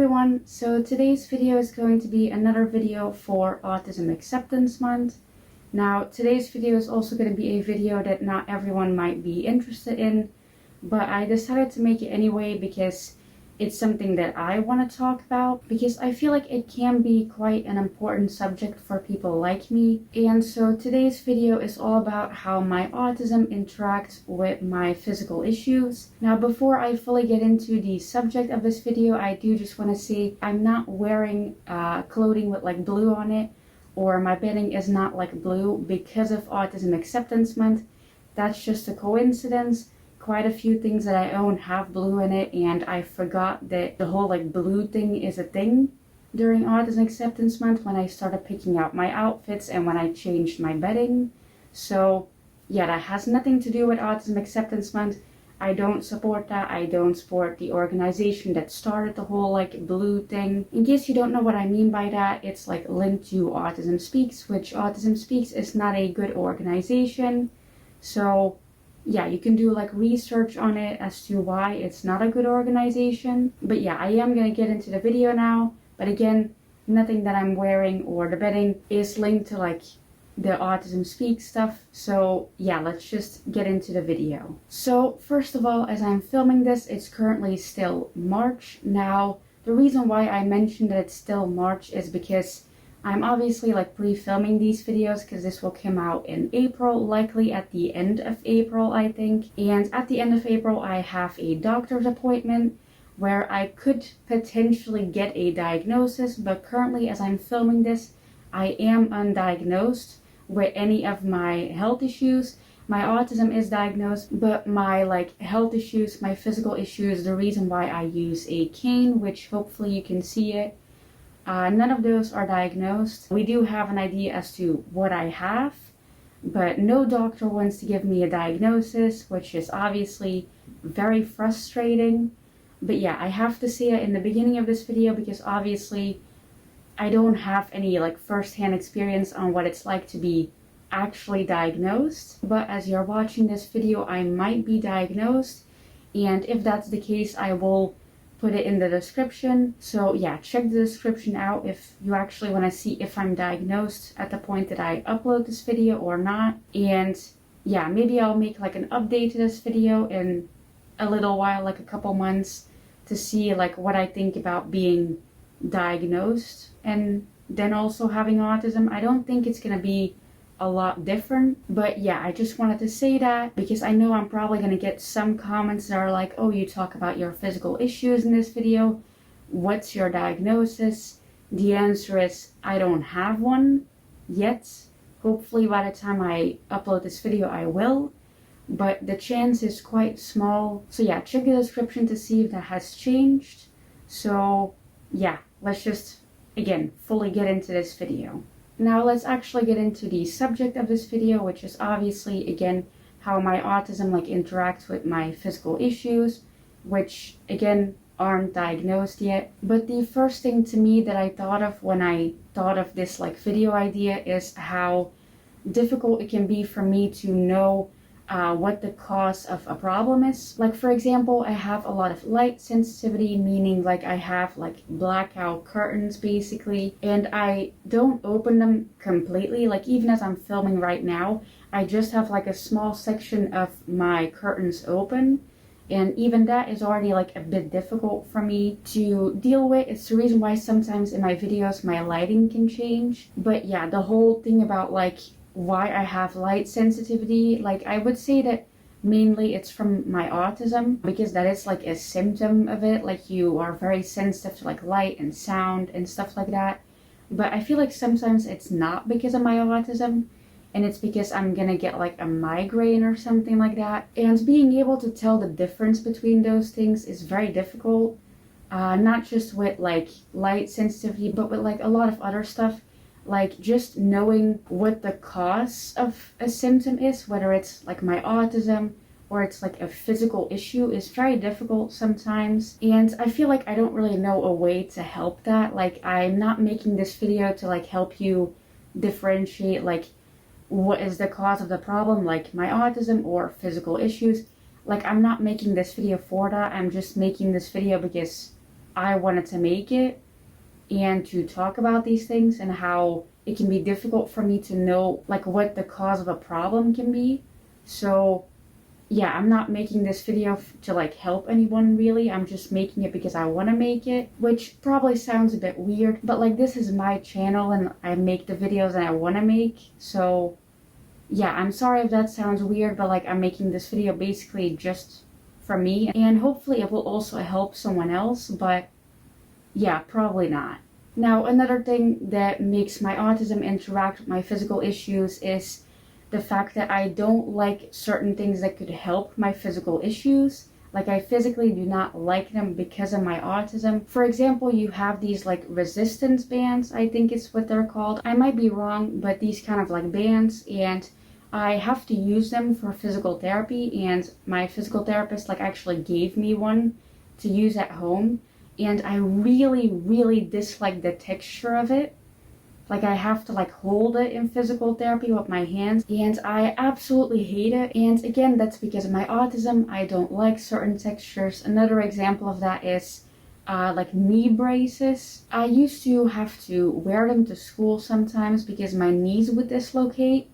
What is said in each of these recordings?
everyone, so today's video is going to be another video for Autism Acceptance Month. Now today's video is also going to be a video that not everyone might be interested in, but I decided to make it anyway because it's something that I want to talk about, because I feel like it can be quite an important subject for people like me. And so today's video is all about how my autism interacts with my physical issues. Now before I fully get into the subject of this video, I do just want to say I'm not wearing clothing with like blue on it, or my bedding is not like blue because of Autism Acceptance Month. That's just a coincidence. Quite a few things that I own have blue in it, and I forgot that the whole like blue thing is a thing during Autism Acceptance Month when I started picking out my outfits and when I changed my bedding. So yeah, that has nothing to do with Autism Acceptance Month. I don't support that. I don't support the organization that started the whole like blue thing. In case you don't know what I mean by that, it's like linked to Autism Speaks, which Autism Speaks is not a good organization. So yeah, you can do like research on it as to why it's not a good organization. But yeah, I am going to get into the video now. But again, nothing that I'm wearing or the bedding is linked to like the Autism Speak stuff. So yeah, let's just get into the video. So first of all, as I'm filming this, it's currently still March. Now, the reason why I mentioned that it's still March is because I'm obviously like pre-filming these videos because this will come out in April, likely at the end of April, I think. And at the end of April, I have a doctor's appointment where I could potentially get a diagnosis, but currently as I'm filming this, I am undiagnosed with any of my health issues. My autism is diagnosed, but my like health issues, my physical issues, the reason why I use a cane, which hopefully you can see it, none of those are diagnosed. We do have an idea as to what I have, but no doctor wants to give me a diagnosis, which is obviously very frustrating. But yeah, I have to say it in the beginning of this video because obviously I don't have any like first-hand experience on what it's like to be actually diagnosed. But as you're watching this video, I might be diagnosed, and if that's the case, I will put it in the description. So yeah, check the description out if you actually want to see if I'm diagnosed at the point that I upload this video or not. And yeah, maybe I'll make like an update to this video in a little while, like a couple months, to see like what I think about being diagnosed and then also having autism. I don't think it's gonna be a lot different, but yeah, I just wanted to say that because I know I'm probably going to get some comments that are like, oh, you talk about your physical issues in this video, what's your diagnosis? The answer is I don't have one yet. Hopefully by the time I upload this video I will, but the chance is quite small. So yeah, check the description to see if that has changed. So yeah, let's just again fully get into this video. Now let's actually get into the subject of this video, which is obviously, again, how my autism like interacts with my physical issues, which again aren't diagnosed yet. But the first thing to me that I thought of when I thought of this like video idea is how difficult it can be for me to know what the cause of a problem is. Like for example, I have a lot of light sensitivity, meaning like I have like blackout curtains basically, and I don't open them completely. Like even as I'm filming right now, I just have like a small section of my curtains open, and even that is already like a bit difficult for me to deal with. It's the reason why sometimes in my videos my lighting can change. But yeah, the whole thing about like why I have light sensitivity, like I would say that mainly it's from my autism, because that is like a symptom of it. Like you are very sensitive to like light and sound and stuff like that. But I feel like sometimes it's not because of my autism, and it's because I'm gonna get like a migraine or something like that. And being able to tell the difference between those things is very difficult, not just with like light sensitivity, but with like a lot of other stuff. Like just knowing what the cause of a symptom is, whether it's like my autism or it's like a physical issue, is very difficult sometimes. And I feel like I don't really know a way to help that. Like I'm not making this video to like help you differentiate like what is the cause of the problem, like my autism or physical issues. Like I'm not making this video for that. I'm just making this video because I wanted to make it and to talk about these things and how it can be difficult for me to know like what the cause of a problem can be. So yeah, I'm not making this video to like help anyone really. I'm just making it because I want to make it, which probably sounds a bit weird, but like this is my channel and I make the videos that I want to make. So yeah, I'm sorry if that sounds weird, but like I'm making this video basically just for me, and hopefully it will also help someone else, but yeah, probably not. Now, another thing that makes my autism interact with my physical issues is the fact that I don't like certain things that could help my physical issues. Like, I physically do not like them because of my autism. For example, you have these like resistance bands, I think it's what they're called. I might be wrong, but these kind of like bands, and I have to use them for physical therapy, and my physical therapist like actually gave me one to use at home, and I really dislike the texture of it. Like, I have to like hold it in physical therapy with my hands, and I absolutely hate it. And again, that's because of my autism. I don't like certain textures. Another example of that is like knee braces. I used to have to wear them to school sometimes because my knees would dislocate,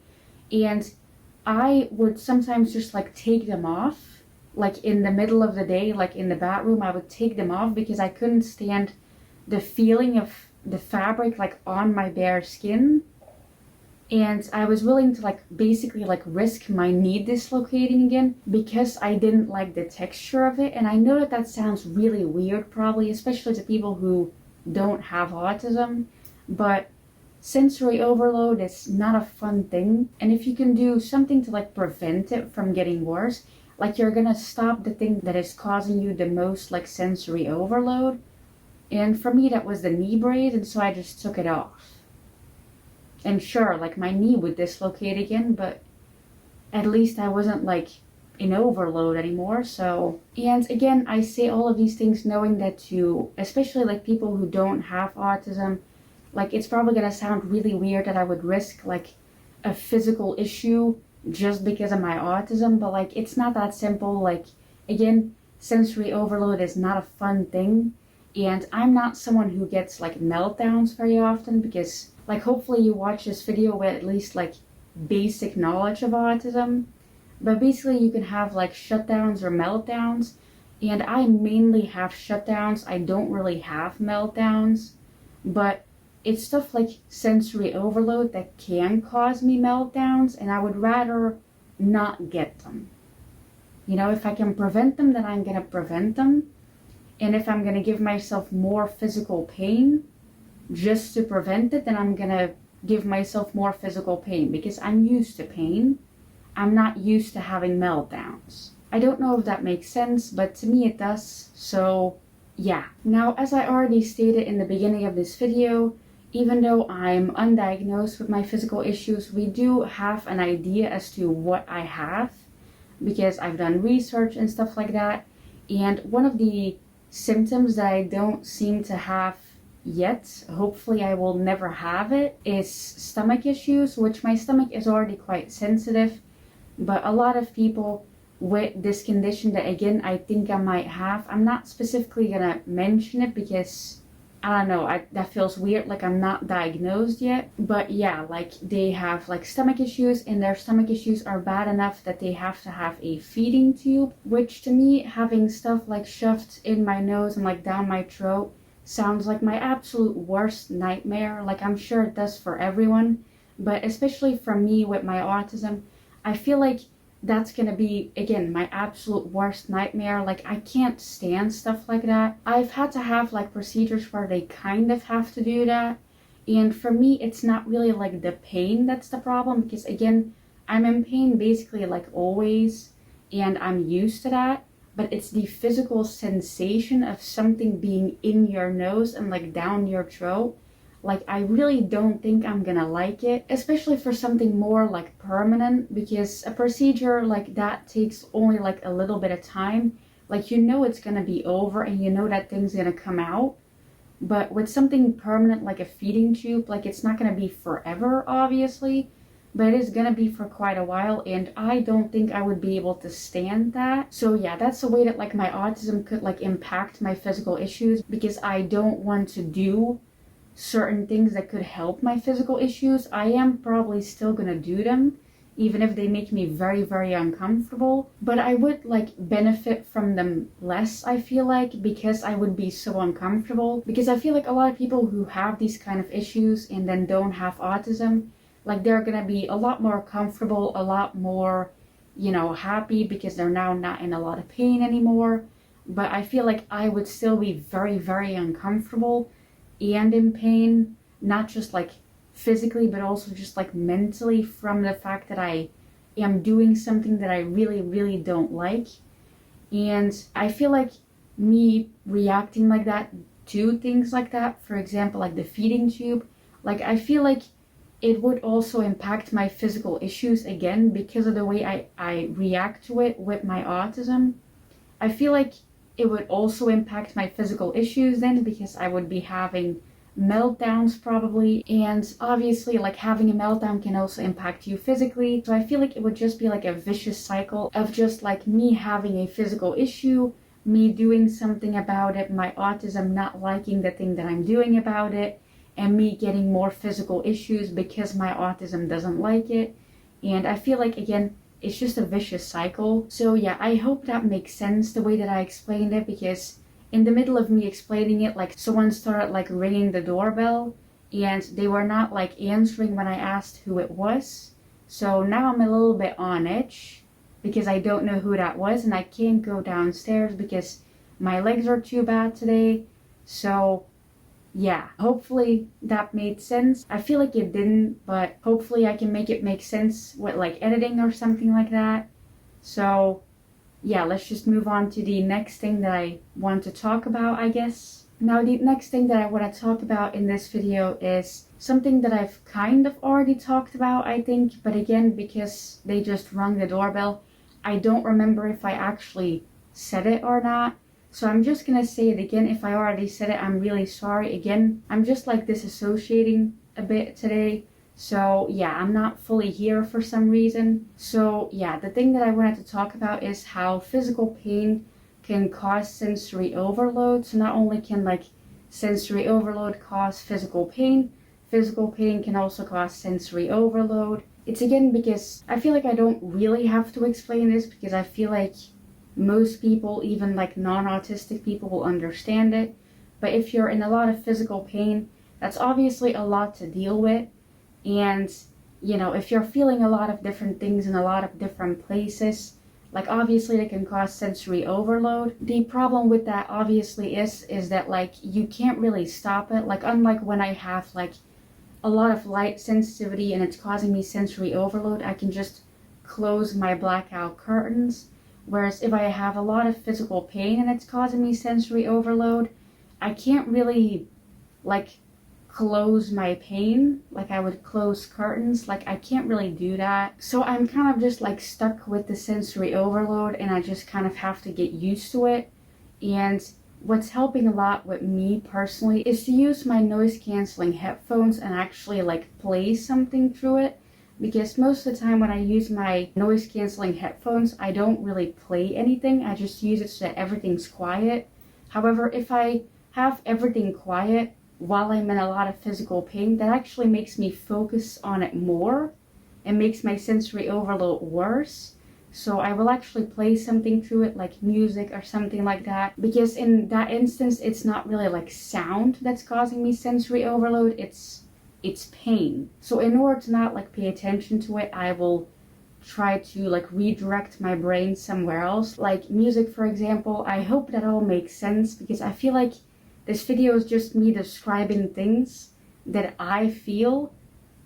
and I would sometimes just like take them off, like in the middle of the day, like in the bathroom. I would take them off because I couldn't stand the feeling of the fabric like on my bare skin, and I was willing to like basically like risk my knee dislocating again because I didn't like the texture of it. And I know that that sounds really weird probably, especially to people who don't have autism, but sensory overload is not a fun thing, and if you can do something to like prevent it from getting worse, like you're gonna stop the thing that is causing you the most like sensory overload. And for me that was the knee brace, and so I just took it off. And sure, like my knee would dislocate again, but at least I wasn't like in overload anymore. So, and again, I say all of these things knowing that to especially like people who don't have autism, like it's probably gonna sound really weird that I would risk like a physical issue just because of my autism, but like it's not that simple. Like, again, sensory overload is not a fun thing, and I'm not someone who gets like meltdowns very often because like hopefully you watch this video with at least like basic knowledge of autism. But basically you can have like shutdowns or meltdowns, and I mainly have shutdowns. I don't really have meltdowns, but it's stuff like sensory overload that can cause me meltdowns, and I would rather not get them. You know, if I can prevent them, then I'm gonna prevent them. And if I'm gonna give myself more physical pain just to prevent it, then I'm gonna give myself more physical pain because I'm used to pain. I'm not used to having meltdowns. I don't know if that makes sense, but to me it does. So yeah. Now, as I already stated in the beginning of this video, even though I'm undiagnosed with my physical issues, we do have an idea as to what I have because I've done research and stuff like that. And one of the symptoms that I don't seem to have yet, hopefully I will never have it, is stomach issues, which my stomach is already quite sensitive. But a lot of people with this condition that again I think I might have, I'm not specifically gonna mention it because I don't know, that feels weird, like I'm not diagnosed yet. But yeah, like they have like stomach issues, and their stomach issues are bad enough that they have to have a feeding tube, which to me, having stuff like shoved in my nose and like down my throat sounds like my absolute worst nightmare. Like I'm sure it does for everyone, but especially for me with my autism, I feel like that's gonna be, again, my absolute worst nightmare. Like I can't stand stuff like that. I've had to have like procedures where they kind of have to do that, and for me it's not really like the pain that's the problem, because again, I'm in pain basically like always, and I'm used to that, but it's the physical sensation of something being in your nose and like down your throat. Like I really don't think I'm gonna like it, especially for something more like permanent, because a procedure like that takes only like a little bit of time. Like you know it's gonna be over and you know that thing's gonna come out. But with something permanent like a feeding tube, like it's not gonna be forever obviously, but it is gonna be for quite a while, and I don't think I would be able to stand that. So yeah, that's the way that like my autism could like impact my physical issues, because I don't want to do certain things that could help my physical issues. I am probably still gonna do them, even if they make me very, very uncomfortable. But I would like benefit from them less, I feel like, because I would be so uncomfortable. Because I feel like a lot of people who have these kind of issues and then don't have autism, like they're gonna be a lot more comfortable, a lot more, you know, happy because they're now not in a lot of pain anymore. But I feel like I would still be very, very uncomfortable and in pain, not just like physically, but also just like mentally, from the fact that I am doing something that I really, really don't like. And I feel like me reacting like that to things like that, for example, like the feeding tube, like I feel like it would also impact my physical issues again because of the way I react to it with my autism. I feel like it would also impact my physical issues then, because I would be having meltdowns probably, and obviously like having a meltdown can also impact you physically. So I feel like it would just be like a vicious cycle of just like me having a physical issue, me doing something about it, my autism not liking the thing that I'm doing about it, and me getting more physical issues because my autism doesn't like it. And I feel like, again, it's just a vicious cycle. So yeah, I hope that makes sense the way that I explained it, because in the middle of me explaining it, like someone started like ringing the doorbell and they were not like answering when I asked who it was. So now I'm a little bit on edge because I don't know who that was, and I can't go downstairs because my legs are too bad today. So yeah, hopefully that made sense. I feel like it didn't, but hopefully I can make it make sense with like editing or something like that. So yeah, let's just move on to the next thing that I want to talk about, I guess. Now, the next thing that I want to talk about in this video is something that I've kind of already talked about, I think. But again, because they just rung the doorbell, I don't remember if I actually said it or not. So I'm just going to say it again. If I already said it, I'm really sorry. Again, I'm just like disassociating a bit today. So yeah, I'm not fully here for some reason. So yeah, the thing that I wanted to talk about is how physical pain can cause sensory overload. So not only can like sensory overload cause physical pain can also cause sensory overload. It's again because I feel like I don't really have to explain this, because I feel like most people, even like non-autistic people, will understand it. But if you're in a lot of physical pain, that's obviously a lot to deal with. And, you know, if you're feeling a lot of different things in a lot of different places, like obviously it can cause sensory overload. The problem with that obviously is that like you can't really stop it. Like unlike when I have like a lot of light sensitivity and it's causing me sensory overload, I can just close my blackout curtains. Whereas if I have a lot of physical pain and it's causing me sensory overload, I can't really like close my pain like I would close curtains. Like I can't really do that. So I'm kind of just like stuck with the sensory overload, and I just kind of have to get used to it. And what's helping a lot with me personally is to use my noise canceling headphones and actually like play something through it. Because most of the time when I use my noise canceling headphones, I don't really play anything. I just use it so that everything's quiet. However, if I have everything quiet while I'm in a lot of physical pain, that actually makes me focus on it more and makes my sensory overload worse. So I will actually play something through it, like music or something like that, because in that instance it's not really like sound that's causing me sensory overload, it's pain. So in order to not like pay attention to it, I will try to like redirect my brain somewhere else, like music for example. I hope that all makes sense, because I feel like this video is just me describing things that I feel,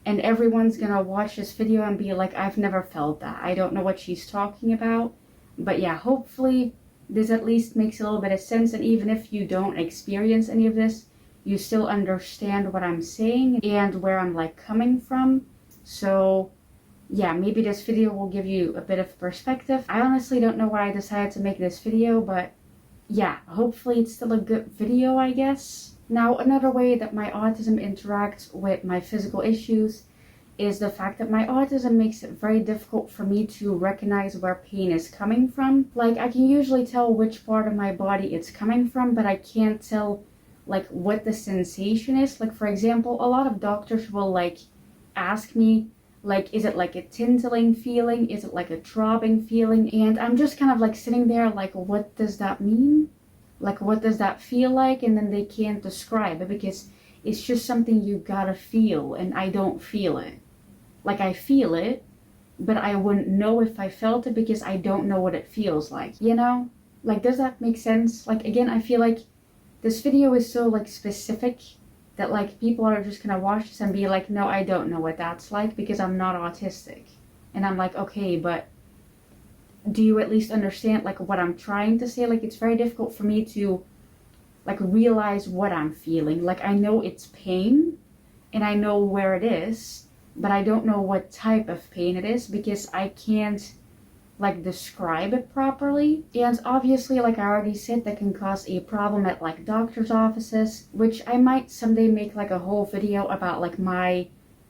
and everyone's gonna watch this video and be like, I've never felt that. I don't know what she's talking about. But yeah, hopefully this at least makes a little bit of sense, and even if you don't experience any of this, you still understand what I'm saying and where I'm like coming from. So yeah, maybe this video will give you a bit of perspective. I honestly don't know why I decided to make this video, but yeah, hopefully it's still a good video, I guess. Now, another way that my autism interacts with my physical issues is the fact that my autism makes it very difficult for me to recognize where pain is coming from. Like, I can usually tell which part of my body it's coming from, but I can't tell like what the sensation is. Like, for example, a lot of doctors will like ask me, like, is it like a tingling feeling? Is it like a throbbing feeling? And I'm just kind of like sitting there like, what does that mean? Like, what does that feel like? And then they can't describe it because it's just something you gotta feel, and I don't feel it. Like, I feel it, but I wouldn't know if I felt it because I don't know what it feels like, you know? Like, does that make sense? Like, again, I feel like this video is so like specific that like people are just gonna watch this and be like, no, I don't know what that's like because I'm not autistic. And I'm like, okay, but do you at least understand like what I'm trying to say? Like, it's very difficult for me to like realize what I'm feeling. Like, I know it's pain and I know where it is, but I don't know what type of pain it is because I can't like describe it properly. And obviously, like I already said, that can cause a problem at like doctor's offices, which I might someday make like a whole video about like my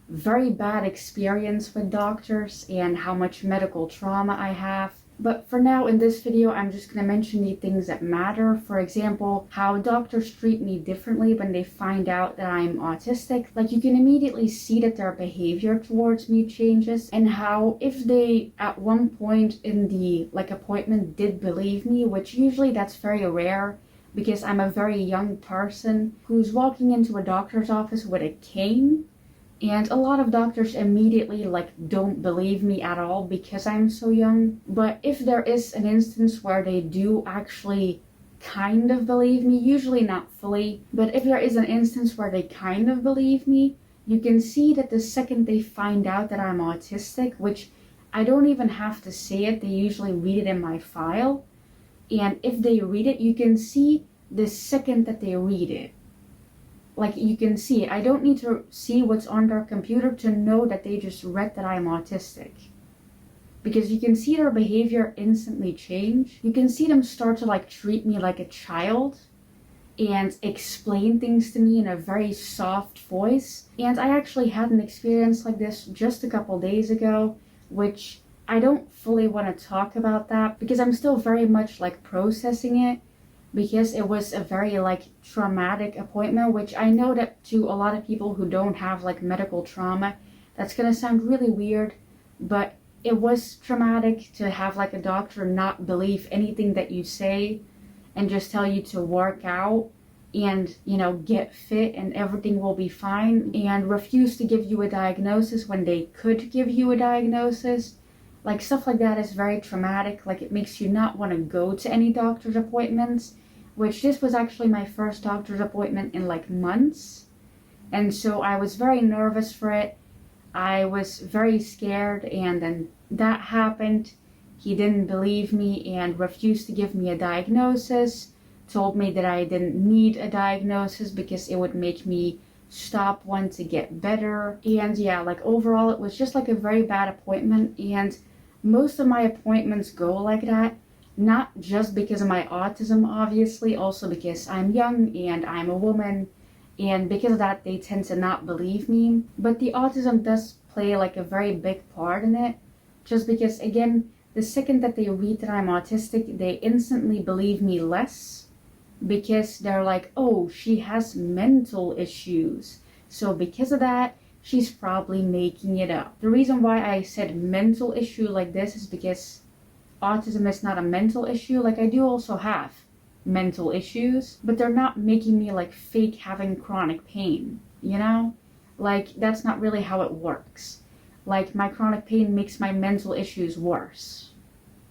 very bad experience with doctors and how much medical trauma I have. But for now, in this video, I'm just going to mention the things that matter. For example, how doctors treat me differently when they find out that I'm autistic. Like, you can immediately see that their behavior towards me changes, and how if they at one point in the like appointment did believe me, which usually that's very rare because I'm a very young person who's walking into a doctor's office with a cane. And a lot of doctors immediately like don't believe me at all because I'm so young. But if there is an instance where they do actually kind of believe me, usually not fully, but if there is an instance where they kind of believe me, you can see that the second they find out that I'm autistic, which I don't even have to say it, they usually read it in my file. And if they read it, you can see the second that they read it. Like, you can see, I don't need to see what's on their computer to know that they just read that I'm autistic. Because you can see their behavior instantly change. You can see them start to like treat me like a child and explain things to me in a very soft voice. And I actually had an experience like this just a couple days ago, which I don't fully want to talk about that because I'm still very much like processing it. Because it was a very like traumatic appointment, which I know that to a lot of people who don't have like medical trauma, that's gonna sound really weird, but it was traumatic to have like a doctor not believe anything that you say and just tell you to work out and, you know, get fit and everything will be fine, and refuse to give you a diagnosis when they could give you a diagnosis. Like, stuff like that is very traumatic. Like, it makes you not want to go to any doctor's appointments, which this was actually my first doctor's appointment in like months. And so I was very nervous for it. I was very scared, and then that happened. He didn't believe me and refused to give me a diagnosis, told me that I didn't need a diagnosis because it would make me stop wanting to get better. And yeah, like overall, it was just like a very bad appointment. And most of my appointments go like that, not just because of my autism, obviously, also because I'm young and I'm a woman, and because of that, they tend to not believe me. But the autism does play like a very big part in it, just because, again, the second that they read that I'm autistic, they instantly believe me less, because they're like, oh, she has mental issues, so because of that, she's probably making it up. The reason why I said mental issue like this is because autism is not a mental issue. Like, I do also have mental issues, but they're not making me like fake having chronic pain, you know? Like, that's not really how it works. Like, my chronic pain makes my mental issues worse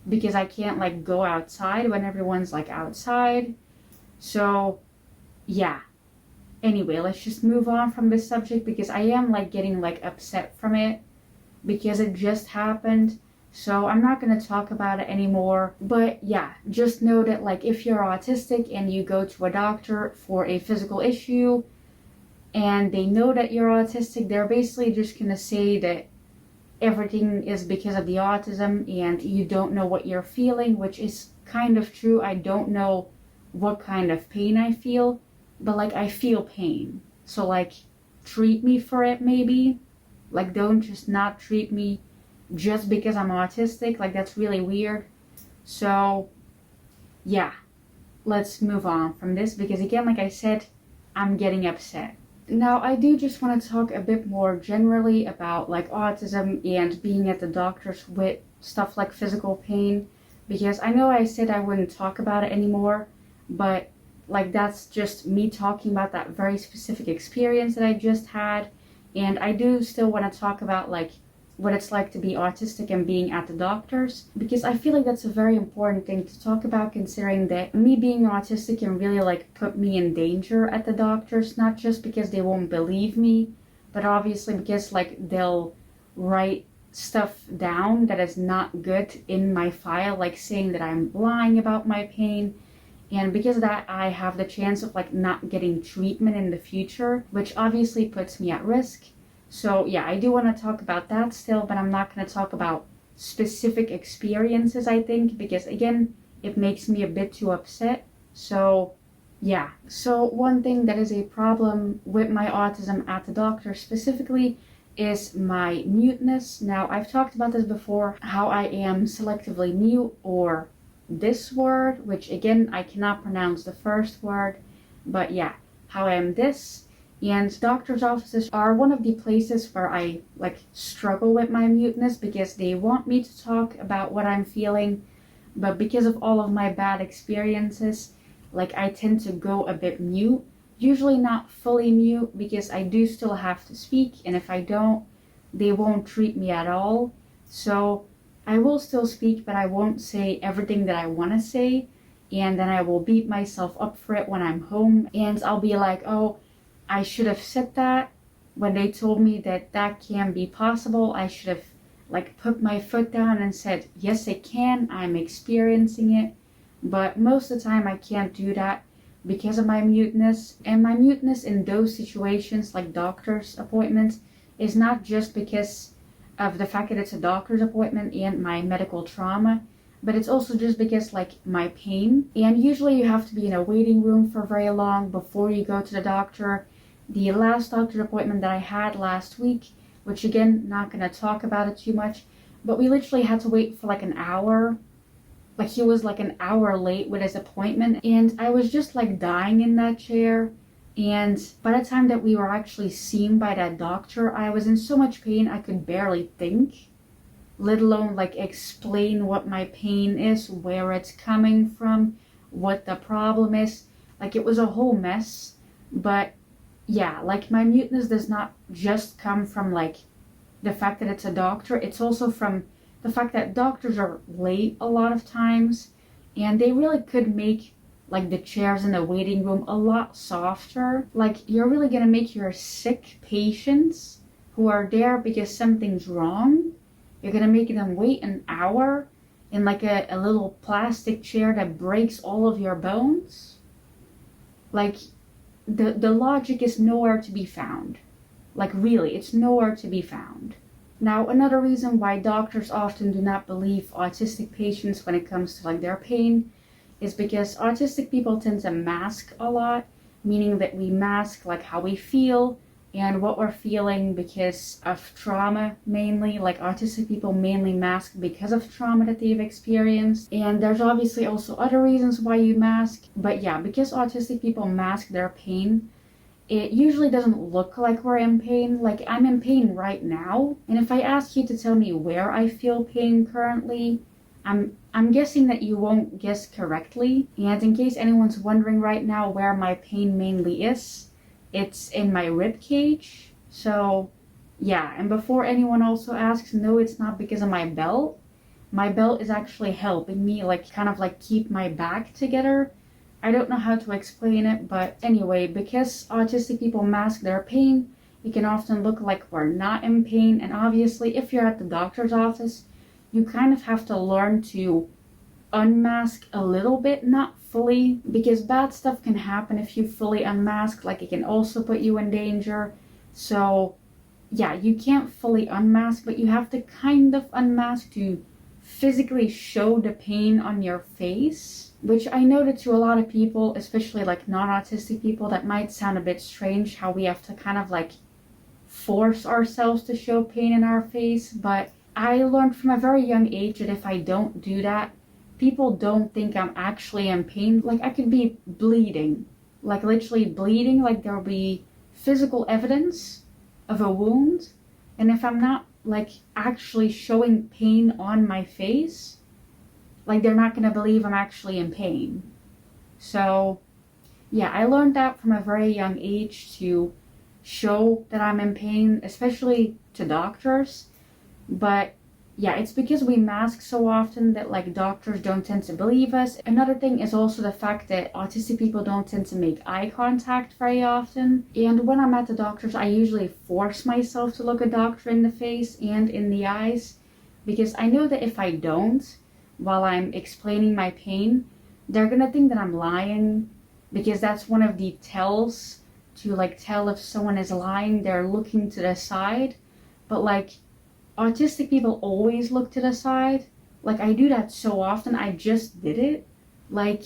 because I can't like go outside when everyone's like outside. So yeah, anyway, let's just move on from this subject because I am like getting like upset from it because it just happened. So I'm not going to talk about it anymore. But yeah, just know that like if you're autistic and you go to a doctor for a physical issue and they know that you're autistic, they're basically just going to say that everything is because of the autism and you don't know what you're feeling, which is kind of true. I don't know what kind of pain I feel, but like I feel pain. So like treat me for it maybe. Like, don't just not treat me just because I'm autistic. Like, that's really weird. So yeah, let's move on from this, because again, like I said, I'm getting upset. Now, I do just want to talk a bit more generally about like autism and being at the doctor's with stuff like physical pain, because I know I said I wouldn't talk about it anymore, but like that's just me talking about that very specific experience that I just had. And I do still want to talk about like what it's like to be autistic and being at the doctor's, because I feel like that's a very important thing to talk about, considering that me being autistic can really like put me in danger at the doctor's, not just because they won't believe me, but obviously because like they'll write stuff down that is not good in my file, like saying that I'm lying about my pain. And because of that, I have the chance of like not getting treatment in the future, which obviously puts me at risk. So yeah, I do want to talk about that still, but I'm not going to talk about specific experiences, I think, because again, it makes me a bit too upset. So yeah. So one thing that is a problem with my autism at the doctor specifically is my muteness. Now, I've talked about this before, how I am selectively mute, or this word, which again, I cannot pronounce the first word, but yeah, how I am this. And doctor's offices are one of the places where I like struggle with my muteness, because they want me to talk about what I'm feeling, but because of all of my bad experiences, like I tend to go a bit mute. Usually not fully mute, because I do still have to speak, and if I don't, they won't treat me at all. So I will still speak, but I won't say everything that I want to say, and then I will beat myself up for it when I'm home, and I'll be like, oh, I should have said that when they told me that that can be possible. I should have like put my foot down and said, yes, it can, I'm experiencing it. But most of the time I can't do that because of my muteness. And my muteness in those situations, like doctor's appointments, is not just because of the fact that it's a doctor's appointment and my medical trauma, but it's also just because like my pain. And usually you have to be in a waiting room for very long before you go to the doctor. The last doctor's appointment that I had last week, which again, not going to talk about it too much, but we literally had to wait for like an hour. Like he was like an hour late with his appointment, and I was just like dying in that chair. And by the time that we were actually seen by that doctor, I was in so much pain I could barely think, let alone like explain what my pain is, where it's coming from, what the problem is. Like it was a whole mess. But yeah, like my muteness does not just come from like the fact that it's a doctor. It's also from the fact that doctors are late a lot of times, and they really could make like the chairs in the waiting room a lot softer. Like you're really gonna make your sick patients who are there because something's wrong, you're gonna make them wait an hour in like a little plastic chair that breaks all of your bones. Like the logic is nowhere to be found. Like really, it's nowhere to be found. Now, another reason why doctors often do not believe autistic patients when it comes to like their pain is because autistic people tend to mask a lot, meaning that we mask like how we feel and what we're feeling because of trauma mainly. Like autistic people mainly mask because of trauma that they've experienced. And there's obviously also other reasons why you mask. But yeah, because autistic people mask their pain, it usually doesn't look like we're in pain. Like I'm in pain right now. And if I ask you to tell me where I feel pain currently, I'm guessing that you won't guess correctly. And in case anyone's wondering right now where my pain mainly is, it's in my rib cage. So yeah, and before anyone also asks, no, it's not because of my belt. My belt is actually helping me like kind of like keep my back together. I don't know how to explain it, but anyway, because autistic people mask their pain, it can often look like we're not in pain. And obviously, if you're at the doctor's office, you kind of have to learn to unmask a little bit, not fully, because bad stuff can happen if you fully unmask. Like it can also put you in danger. So yeah, you can't fully unmask, but you have to kind of unmask to physically show the pain on your face, which I know that to a lot of people, especially like non-autistic people, that might sound a bit strange, how we have to kind of like force ourselves to show pain in our face, but I learned from a very young age that if I don't do that, people don't think I'm actually in pain. Like, I could be bleeding, like literally bleeding, like there'll be physical evidence of a wound, and if I'm not like actually showing pain on my face, like they're not gonna believe I'm actually in pain. So yeah, I learned that from a very young age to show that I'm in pain, especially to doctors. But yeah, it's because we mask so often that like doctors don't tend to believe us. Another thing is also the fact that autistic people don't tend to make eye contact very often. And when I'm at the doctor's, I usually force myself to look a doctor in the face and in the eyes, because I know that if I don't, while I'm explaining my pain, they're gonna think that I'm lying, because that's one of the tells to like tell if someone is lying. They're looking to the side. But like, autistic people always look to the side. Like, I do that so often. I just did it. Like,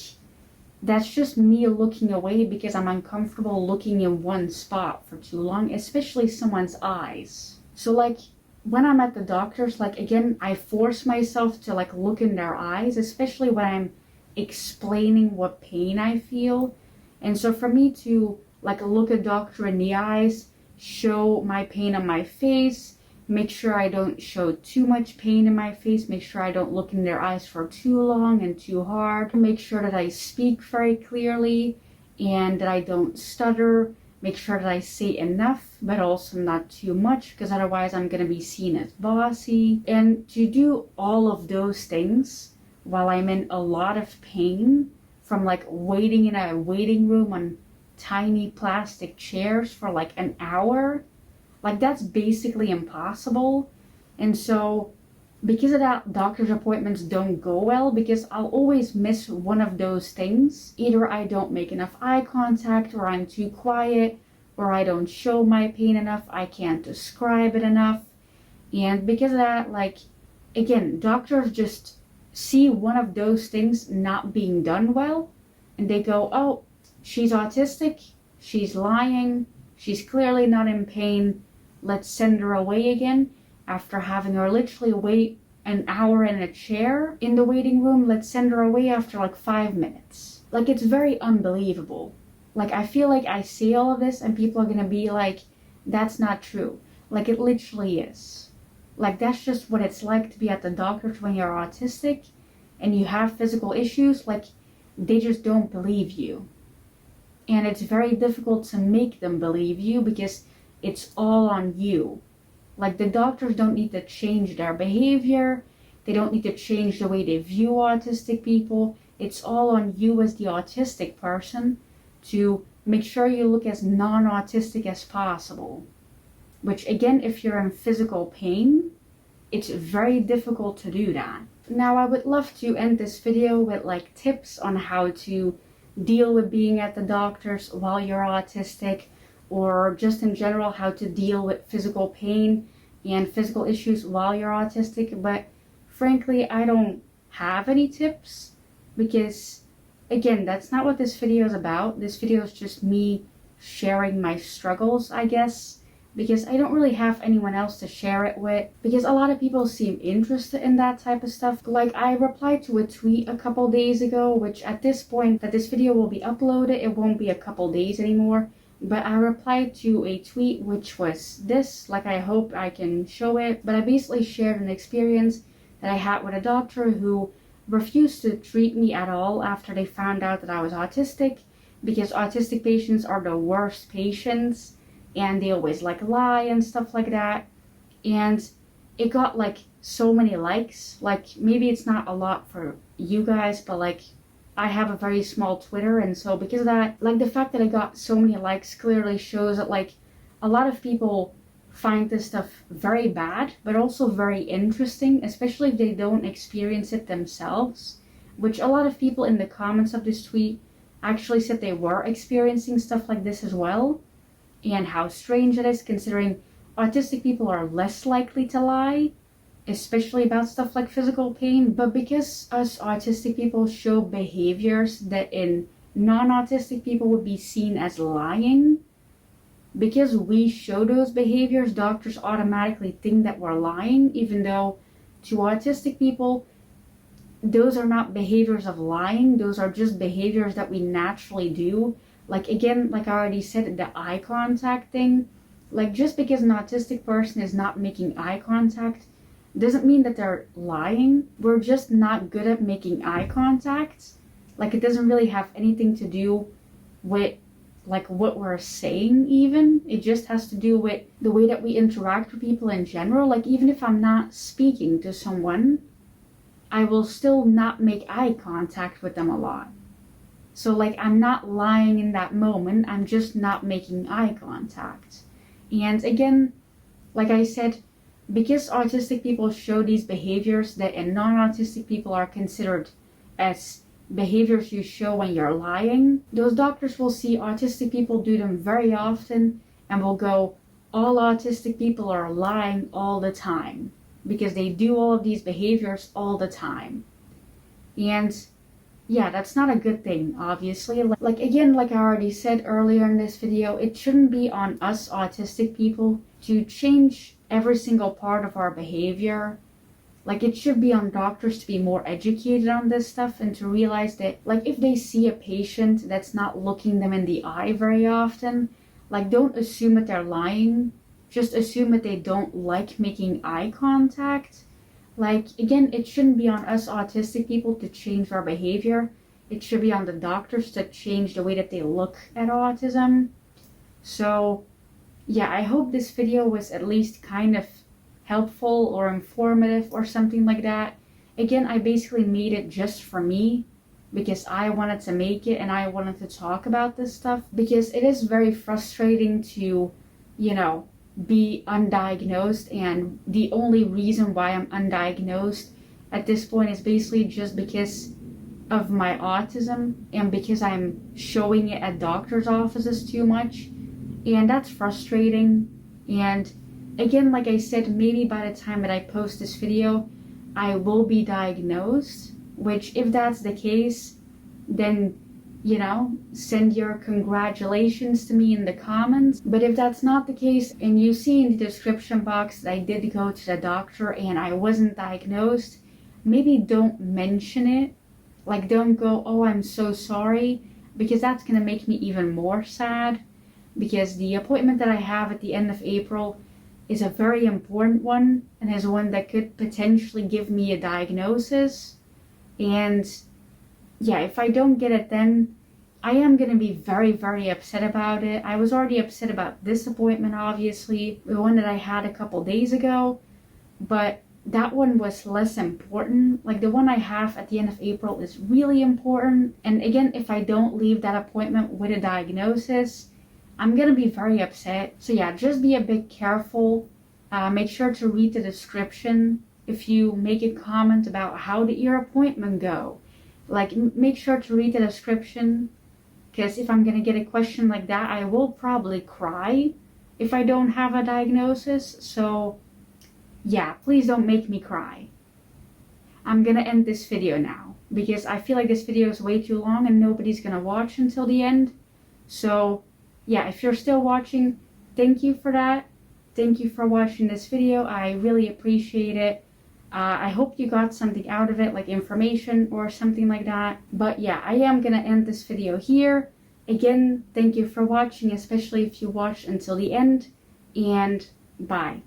that's just me looking away because I'm uncomfortable looking in one spot for too long, especially someone's eyes. So like, when I'm at the doctor's, like again, I force myself to like look in their eyes, especially when I'm explaining what pain I feel. And so for me to like look a doctor in the eyes, show my pain on my face, make sure I don't show too much pain in my face, make sure I don't look in their eyes for too long and too hard, make sure that I speak very clearly and that I don't stutter, make sure that I say enough but also not too much, because otherwise I'm going to be seen as bossy. And to do all of those things while I'm in a lot of pain, from like waiting in a waiting room on tiny plastic chairs for like an hour, like that's basically impossible. And so because of that, doctor's appointments don't go well, because I'll always miss one of those things. Either I don't make enough eye contact, or I'm too quiet, or I don't show my pain enough, I can't describe it enough. And because of that, like, again, doctors just see one of those things not being done well, and they go, oh, she's autistic, she's lying, she's clearly not in pain, let's send her away again. After having her literally wait an hour in a chair in the waiting room, let's send her away after like 5 minutes. Like, it's very unbelievable. Like, I feel like I say all of this and people are gonna be like, that's not true. Like, it literally is. Like, that's just what it's like to be at the doctor's when you're autistic and you have physical issues. Like, they just don't believe you. And it's very difficult to make them believe you because it's all on you. Like, the doctors don't need to change their behavior. They don't need to change the way they view autistic people. It's all on you as the autistic person to make sure you look as non-autistic as possible. Which, again, if you're in physical pain, it's very difficult to do that. Now, I would love to end this video with like tips on how to deal with being at the doctor's while you're autistic, or just in general how to deal with physical pain and physical issues while you're autistic. But frankly, I don't have any tips, because again, that's not what this video is about. This video is just me sharing my struggles, I guess, because I don't really have anyone else to share it with, because a lot of people seem interested in that type of stuff. Like, I replied to a tweet a couple days ago, which at this point that this video will be uploaded, it won't be a couple days anymore, but I replied to a tweet which was this, like, I hope I can show it, but I basically shared an experience that I had with a doctor who refused to treat me at all after they found out that I was autistic, because autistic patients are the worst patients and they always like lie and stuff like that. And it got like so many likes. Like, maybe it's not a lot for you guys, but like, I have a very small Twitter, and so because of that, like, the fact that I got so many likes clearly shows that like a lot of people find this stuff very bad, but also very interesting, especially if they don't experience it themselves, which a lot of people in the comments of this tweet actually said they were experiencing stuff like this as well. And how strange it is, considering autistic people are less likely to lie, especially about stuff like physical pain. But because us autistic people show behaviors that in non-autistic people would be seen as lying, because we show those behaviors, doctors automatically think that we're lying, even though to autistic people, those are not behaviors of lying. Those are just behaviors that we naturally do. Like, again, like I already said, the eye contact thing. Like, just because an autistic person is not making eye contact doesn't mean that they're lying. We're just not good at making eye contact. Like, it doesn't really have anything to do with like what we're saying even. It just has to do with the way that we interact with people in general. Like, even if I'm not speaking to someone, I will still not make eye contact with them a lot. So like, I'm not lying in that moment, I'm just not making eye contact. And again, like I said, because autistic people show these behaviors that in non-autistic people are considered as behaviors you show when you're lying, those doctors will see autistic people do them very often and will go, all autistic people are lying all the time, because they do all of these behaviors all the time. And yeah, that's not a good thing, obviously. Like again, like I already said earlier in this video, it shouldn't be on us autistic people to change every single part of our behavior. Like, it should be on doctors to be more educated on this stuff and to realize that, like, if they see a patient that's not looking them in the eye very often, like, don't assume that they're lying. Just assume that they don't like making eye contact. Like, again, it shouldn't be on us autistic people to change our behavior. It should be on the doctors to change the way that they look at autism. So, yeah, I hope this video was at least kind of helpful or informative or something like that. Again, I basically made it just for me because I wanted to make it and I wanted to talk about this stuff, because it is very frustrating to, you know, be undiagnosed, and the only reason why I'm undiagnosed at this point is basically just because of my autism and because I'm showing it at doctor's offices too much, and that's frustrating. And again, like I said, maybe by the time that I post this video I will be diagnosed, which if that's the case, then, you know, send your congratulations to me in the comments. But if that's not the case and you see in the description box that I did go to the doctor and I wasn't diagnosed, maybe don't mention it. Like, don't go, oh, I'm so sorry, because that's gonna make me even more sad, because the appointment that I have at the end of April is a very important one and is one that could potentially give me a diagnosis. And yeah, if I don't get it then, I am going to be very, very upset about it. I was already upset about this appointment, obviously, the one that I had a couple days ago, but that one was less important. Like, the one I have at the end of April is really important. And again, if I don't leave that appointment with a diagnosis, I'm going to be very upset. So yeah, just be a bit careful. Make sure to read the description. If you make a comment about how did your appointment go, like, make sure to read the description, because if I'm going to get a question like that, I will probably cry if I don't have a diagnosis. So yeah, please don't make me cry. I'm going to end this video now because I feel like this video is way too long and nobody's going to watch until the end. So yeah, if you're still watching, thank you for that. Thank you for watching this video. I really appreciate it. I hope you got something out of it, like information or something like that. But yeah, I am gonna end this video here. Again, thank you for watching, especially if you watched until the end, and bye.